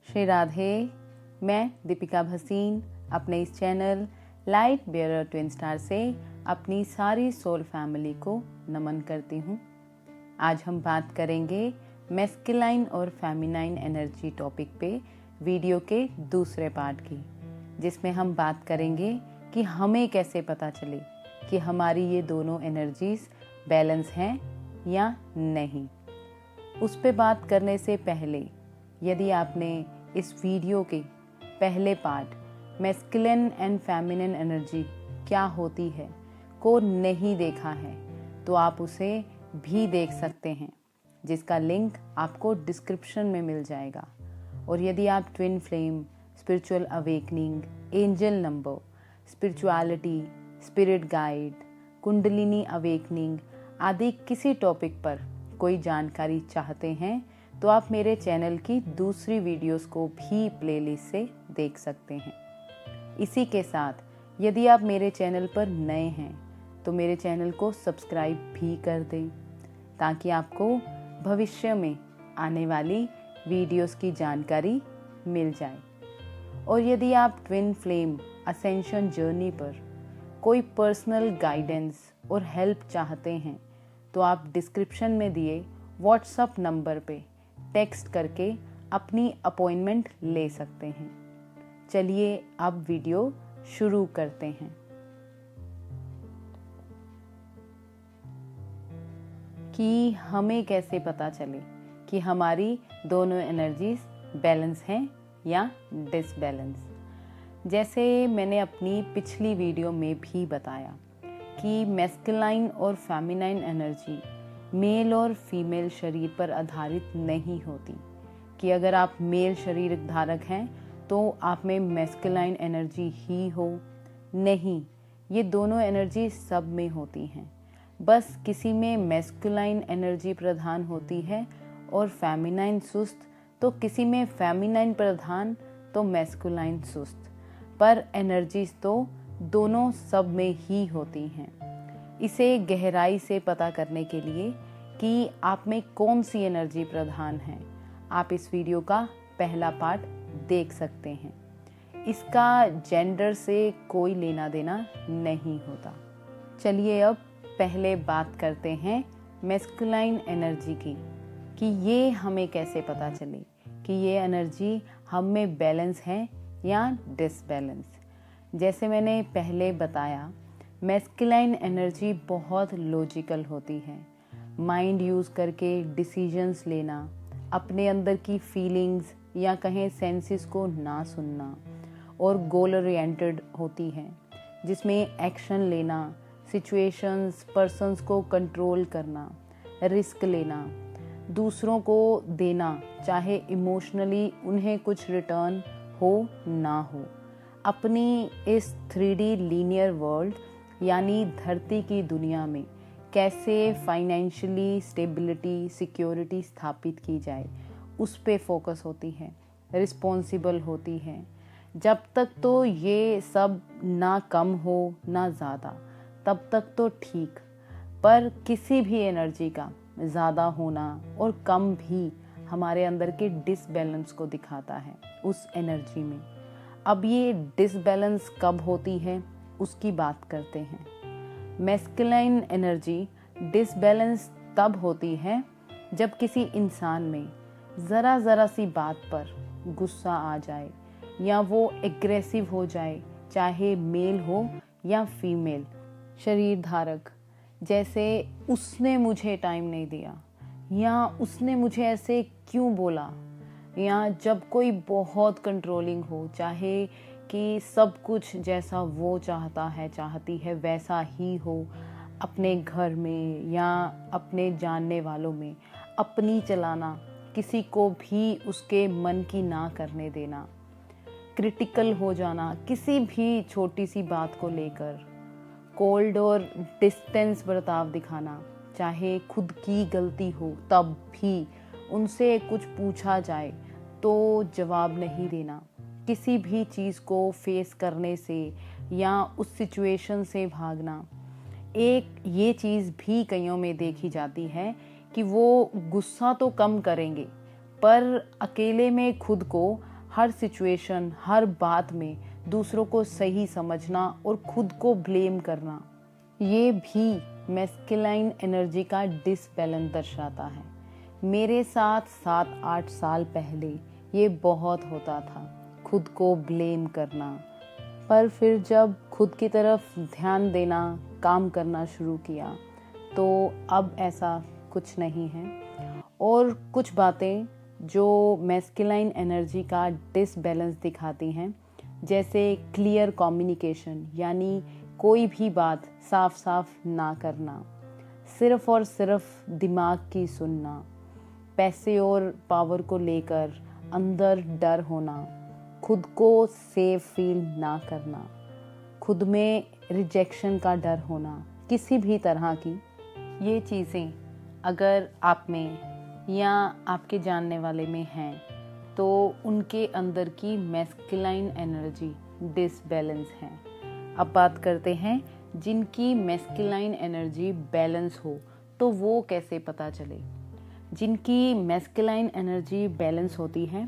श्री राधे। मैं दीपिका भसीन अपने इस channel light bearer twin star से अपनी सारी सोल फैमिली को नमन करती हूँ। आज हम बात करेंगे मैस्कुलाइन और फेमिनाइन एनर्जी टॉपिक पे वीडियो के दूसरे पार्ट की, जिसमें हम बात करेंगे कि हमें कैसे पता चले कि हमारी ये दोनों एनर्जीज बैलेंस हैं या नहीं। उस पे बात करने से पहले यदि आपने इस वीडियो के पहले part masculine and feminine energy क्या होती है को नहीं देखा है तो आप उसे भी देख सकते हैं, जिसका लिंक आपको डिस्क्रिप्शन में मिल जाएगा। और यदि आप twin flame, spiritual awakening, angel number, spirituality, spirit guide, kundalini awakening आदि किसी टॉपिक पर कोई जानकारी चाहते हैं तो आप मेरे चैनल की दूसरी वीडियोस को भी प्लेलिस्ट से देख सकते हैं। इसी के साथ यदि आप मेरे चैनल पर नए हैं तो मेरे चैनल को सब्सक्राइब भी कर दें, ताकि आपको भविष्य में आने वाली वीडियोस की जानकारी मिल जाए। और यदि आप ट्विन फ्लेम असेंशन जर्नी पर कोई पर्सनल गाइडेंस और हेल्प चाहते हैं तो आप डिस्क्रिप्शन में दिए व्हाट्सएप नंबर पे टेक्स्ट करके अपनी अपॉइंटमेंट ले सकते हैं। चलिए अब वीडियो शुरू करते हैं। कि हमें कैसे पता चले कि हमारी दोनों एनर्जीज बैलेंस हैं या डिसबैलेंस। जैसे मैंने अपनी पिछली वीडियो में भी बताया कि मैस्कुलाइन और फेमिनाइन एनर्जी मेल और फीमेल शरीर पर आधारित नहीं होती, कि अगर आप मेल शरीर धारक हैं तो आप में मैस्कुलाइन एनर्जी ही हो। नहीं, ये दोनों एनर्जी सब में होती हैं, बस किसी में मैस्कुलाइन एनर्जी प्रधान होती है और फेमिनाइन सुस्त, तो किसी में फेमिनाइन प्रधान तो मैस्कुलाइन सुस्त, पर एनर्जीज तो दोनों सब में ही होती हैं। इसे गहराई से पता करने के लिए कि आप में कौन सी एनर्जी प्रधान है, आप इस वीडियो का पहला पार्ट देख सकते हैं। इसका जेंडर से कोई लेना देना नहीं होता। चलिए अब पहले बात करते हैं मैस्कुलाइन एनर्जी की, कि ये हमें कैसे पता चले कि ये एनर्जी हम में बैलेंस है या डिसबैलेंस। जैसे मैंने पहले बताया, मैस्कुलाइन एनर्जी बहुत लॉजिकल होती है। माइंड यूज़ करके डिसीजंस लेना, अपने अंदर की फीलिंग्स या कहें सेंसेस को ना सुनना, और गोल ओरिएंटेड होती है, जिसमें एक्शन लेना, सिचुएशंस, पर्सन्स को कंट्रोल करना, रिस्क लेना, दूसरों को देना, चाहे इमोशनली उन्हें कुछ रिटर्न हो ना हो। अपनी इस 3D लीनियर वर्ल्ड यानी धरती की दुनिया में कैसे फाइनेंशियली स्टेबिलिटी, सिक्योरिटी स्थापित की जाए, उस पे फोकस होती है, रिस्पॉन्सिबल होती है। जब तक तो ये सब ना कम हो ना ज़्यादा, तब तक तो ठीक, पर किसी भी एनर्जी का ज़्यादा होना और कम भी हमारे अंदर के डिसबैलेंस को दिखाता है उस एनर्जी में। अब ये डिसबैलेंस कब होती है उसकी बात करते हैं। मैस्कुलाइन एनर्जी डिसबैलेंस तब होती है जब किसी इंसान में ज़रा सी बात पर गुस्सा आ जाए या वो एग्रेसिव हो जाए, चाहे मेल हो या फीमेल शरीर धारक। जैसे उसने मुझे टाइम नहीं दिया, या उसने मुझे ऐसे क्यों बोला, या जब कोई बहुत कंट्रोलिंग हो, चाहे कि सब कुछ जैसा वो चाहता है, चाहती है वैसा ही हो, अपने घर में या अपने जानने वालों में अपनी चलाना, किसी को भी उसके मन की ना करने देना, क्रिटिकल हो जाना किसी भी छोटी सी बात को लेकर, कोल्ड और डिस्टेंस बर्ताव दिखाना, चाहे खुद की गलती हो तब भी उनसे कुछ पूछा जाए तो जवाब नहीं देना, किसी भी चीज़ को फेस करने से या उस सिचुएशन से भागना। एक ये चीज़ भी कईयों में देखी जाती है कि वो गुस्सा तो कम करेंगे पर अकेले में खुद को हर सिचुएशन, हर बात में दूसरों को सही समझना और खुद को ब्लेम करना, ये भी मैस्कुलाइन एनर्जी का डिसबैलेंस दर्शाता है। मेरे साथ 7-8 साल पहले ये बहुत होता था, खुद को ब्लेम करना। पर फिर जब खुद की तरफ ध्यान देना, काम करना शुरू किया, तो अब ऐसा कुछ नहीं है। और कुछ बातें जो मैस्कुलाइन एनर्जी का डिसबैलेंस दिखाती हैं, जैसे क्लियर कम्युनिकेशन, यानी कोई भी बात साफ साफ ना करना, सिर्फ और सिर्फ दिमाग की सुनना, पैसे और पावर को लेकर अंदर डर होना, खुद को सेफ फील ना करना, खुद में रिजेक्शन का डर होना, किसी भी तरह की। ये चीज़ें अगर आप में या आपके जानने वाले में हैं, तो उनके अंदर की मैस्कुलाइन एनर्जी डिसबैलेंस है। अब बात करते हैं जिनकी मैस्कुलाइन एनर्जी बैलेंस हो, तो वो कैसे पता चले। जिनकी मैस्कुलाइन एनर्जी बैलेंस होती है,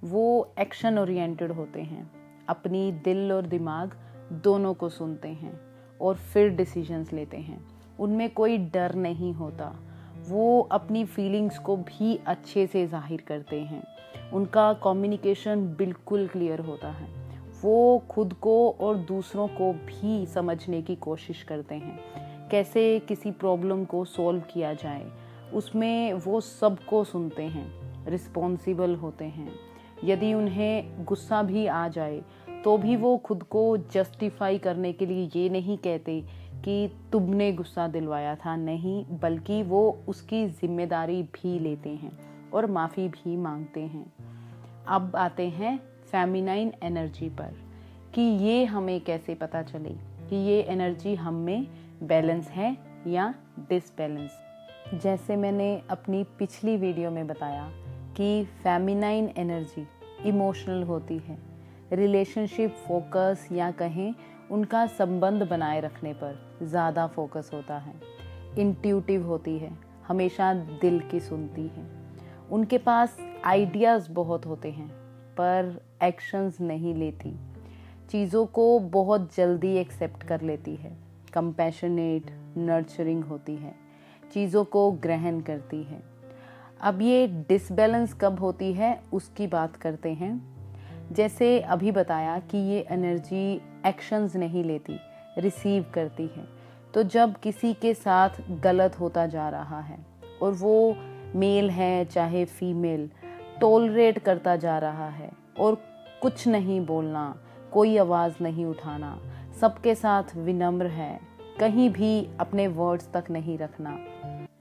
वो एक्शन ओरिएंटेड होते हैं, अपनी दिल और दिमाग दोनों को सुनते हैं और फिर डिसीजंस लेते हैं। उनमें कोई डर नहीं होता, वो अपनी फीलिंग्स को भी अच्छे से जाहिर करते हैं। उनका कम्युनिकेशन बिल्कुल क्लियर होता है। वो खुद को और दूसरों को भी समझने की कोशिश करते हैं, कैसे किसी प्रॉब्लम को सॉल्व किया जाए, उसमें वो सबको सुनते हैं, रिस्पॉन्सिबल होते हैं। यदि उन्हें गुस्सा भी आ जाए तो भी वो खुद को जस्टिफाई करने के लिए ये नहीं कहते कि तुमने गुस्सा दिलवाया था, नहीं, बल्कि वो उसकी जिम्मेदारी भी लेते हैं और माफ़ी भी मांगते हैं। अब आते हैं फेमिनाइन एनर्जी पर, कि ये हमें कैसे पता चले कि ये एनर्जी हम में बैलेंस है या डिसबैलेंस। जैसे मैंने अपनी पिछली वीडियो में बताया कि फेमिनाइन एनर्जी इमोशनल होती है, रिलेशनशिप फोकस या कहें उनका संबंध बनाए रखने पर ज़्यादा फोकस होता है, इंट्यूटिव होती है, हमेशा दिल की सुनती है। उनके पास आइडियाज़ बहुत होते हैं पर एक्शंस नहीं लेती, चीज़ों को बहुत जल्दी एक्सेप्ट कर लेती है, कंपैशनेट, नर्चरिंग होती है, चीज़ों को ग्रहण करती है। अब ये डिसबैलेंस कब होती है उसकी बात करते हैं। जैसे अभी बताया कि ये एनर्जी एक्शंस नहीं लेती, रिसीव करती है। तो जब किसी के साथ गलत होता जा रहा है और वो मेल है चाहे फीमेल, टॉलरेट करता जा रहा है और कुछ नहीं बोलना, कोई आवाज़ नहीं उठाना, सबके साथ विनम्र है, कहीं भी अपने वर्ड्स तक नहीं रखना,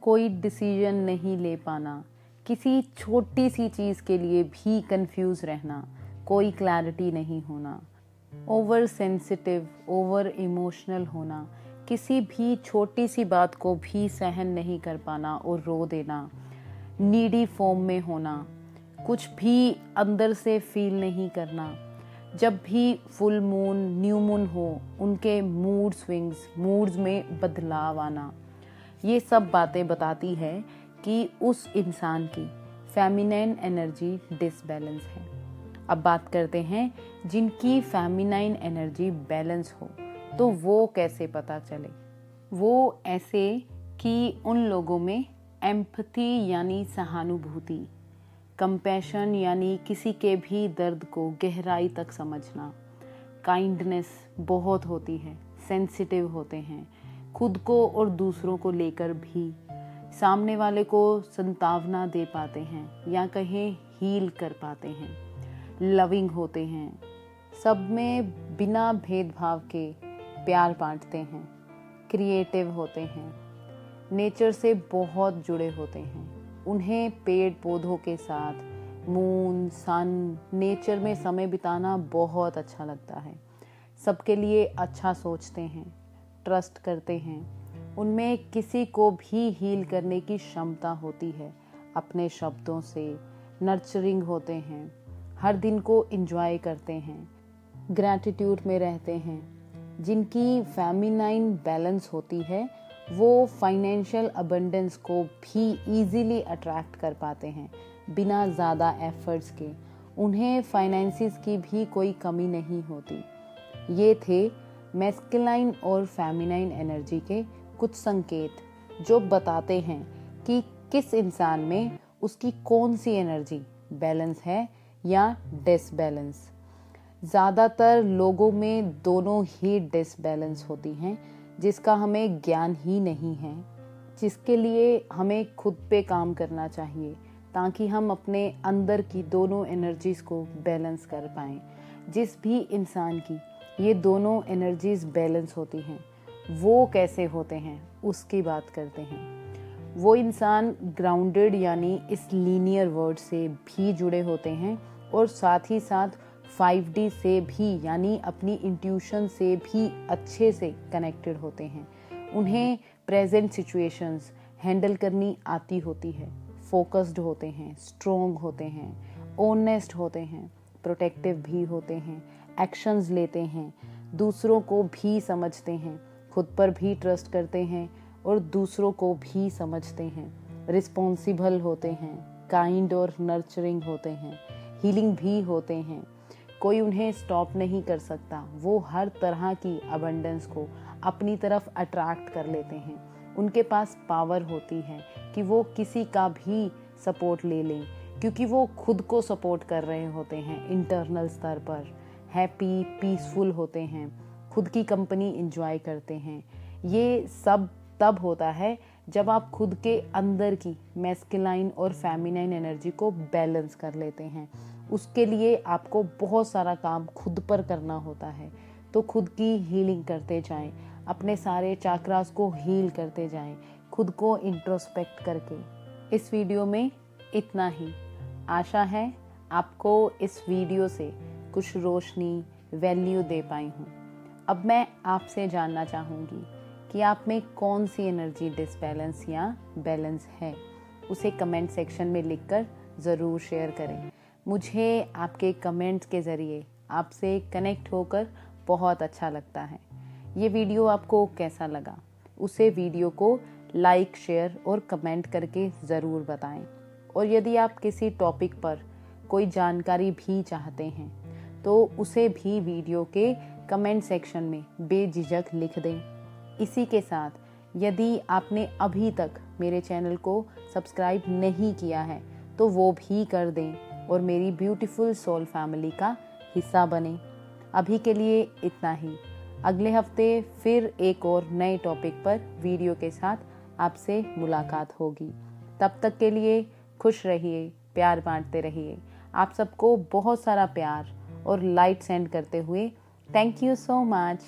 कोई डिसीजन नहीं ले पाना, किसी छोटी सी चीज़ के लिए भी कंफ्यूज रहना, कोई क्लैरिटी नहीं होना, ओवर सेंसिटिव, ओवर इमोशनल होना, किसी भी छोटी सी बात को भी सहन नहीं कर पाना और रो देना, नीडी फॉर्म में होना, कुछ भी अंदर से फील नहीं करना, जब भी फुल मून, न्यू मून हो, उनके मूड स्विंग्स, मूड्स में बदलाव आना, ये सब बातें बताती है कि उस इंसान की फेमिनाइन एनर्जी डिसबैलेंस है। अब बात करते हैं जिनकी फेमिनाइन एनर्जी बैलेंस हो, तो वो कैसे पता चले। वो ऐसे कि उन लोगों में एम्पैथी यानी सहानुभूति, कंपैशन यानी किसी के भी दर्द को गहराई तक समझना, काइंडनेस बहुत होती है, सेंसिटिव होते हैं, खुद को और दूसरों को लेकर भी, सामने वाले को संतावना दे पाते हैं या कहें हील कर पाते हैं, लविंग होते हैं, सब में बिना भेदभाव के प्यार बांटते हैं, क्रिएटिव होते हैं, नेचर से बहुत जुड़े होते हैं। उन्हें पेड़ पौधों के साथ, मून, सन, नेचर में समय बिताना बहुत अच्छा लगता है, सबके लिए अच्छा सोचते हैं, ट्रस्ट करते हैं, उनमें किसी को भी हील करने की क्षमता होती है, अपने शब्दों से नर्चरिंग होते हैं, हर दिन को एंजॉय करते हैं, ग्रैटिट्यूड में रहते हैं। जिनकी फेमिनाइन बैलेंस होती है, वो फाइनेंशियल अबंडेंस को भी इजीली अट्रैक्ट कर पाते हैं बिना ज़्यादा एफर्ट्स के। उन्हें फाइनेंसिस की भी कोई कमी नहीं होती। ये थे मैस्कुलाइन और फेमिनाइन एनर्जी के कुछ संकेत जो बताते हैं कि किस इंसान में उसकी कौन सी एनर्जी बैलेंस है या डिसबैलेंस। ज़्यादातर लोगों में दोनों ही डिसबैलेंस होती हैं, जिसका हमें ज्ञान ही नहीं है, जिसके लिए हमें खुद पे काम करना चाहिए ताकि हम अपने अंदर की दोनों एनर्जीज़ को बैलेंस कर पाएँ। जिस भी इंसान की ये दोनों एनर्जीज़ बैलेंस होती हैं, वो कैसे होते हैं उसकी बात करते हैं। वो इंसान ग्राउंडेड यानी इस लीनियर वर्ड से भी जुड़े होते हैं और साथ ही साथ 5D से भी यानी अपनी इंट्यूशन से भी अच्छे से कनेक्टेड होते हैं। उन्हें प्रेजेंट सिचुएशंस हैंडल करनी आती होती है, फोकस्ड होते हैं, स्ट्रॉन्ग होते हैं, ऑनेस्ट होते हैं, प्रोटेक्टिव भी होते हैं, एक्शंस लेते हैं, दूसरों को भी समझते हैं, खुद पर भी ट्रस्ट करते हैं और दूसरों को भी समझते हैं, रिस्पॉन्सिबल होते हैं, काइंड और नर्चरिंग होते हैं, हीलिंग भी होते हैं। कोई उन्हें स्टॉप नहीं कर सकता। वो हर तरह की अबंडेंस को अपनी तरफ अट्रैक्ट कर लेते हैं। उनके पास पावर होती है कि वो किसी का भी सपोर्ट ले लें, क्योंकि वो खुद को सपोर्ट कर रहे होते हैं इंटरनल स्तर पर। हैप्पी, पीसफुल होते हैं, खुद की कंपनी एंजॉय करते हैं। ये सब तब होता है जब आप खुद के अंदर की मैस्कुलाइन और फेमिनाइन एनर्जी को बैलेंस कर लेते हैं। उसके लिए आपको बहुत सारा काम खुद पर करना होता है, तो खुद की हीलिंग करते जाएं, अपने सारे चाक्रास को हील करते जाएं, खुद को इंट्रोस्पेक्ट करके। इस वीडियो में इतना ही। आशा है आपको इस वीडियो से कुछ रोशनी, वैल्यू दे पाई हूँ। अब मैं आपसे जानना चाहूँगी कि आप में कौन सी एनर्जी डिसबैलेंस या बैलेंस है। उसे कमेंट सेक्शन में लिखकर ज़रूर शेयर करें। मुझे आपके कमेंट्स के ज़रिए आपसे कनेक्ट होकर बहुत अच्छा लगता है। ये वीडियो आपको कैसा लगा उसे वीडियो को लाइक, शेयर और कमेंट करके ज़रूर बताएं। और यदि आप किसी टॉपिक पर कोई जानकारी भी चाहते हैं तो उसे भी वीडियो के कमेंट सेक्शन में बेझिझक लिख दें। इसी के साथ यदि आपने अभी तक मेरे चैनल को सब्सक्राइब नहीं किया है तो वो भी कर दें और मेरी ब्यूटीफुल सोल फैमिली का हिस्सा बने। अभी के लिए इतना ही। अगले हफ्ते फिर एक और नए टॉपिक पर वीडियो के साथ आपसे मुलाकात होगी। तब तक के लिए खुश रहिए, प्यार बांटते रहिए। आप सबको बहुत सारा प्यार और लाइट सेंड करते हुए थैंक यू सो मच।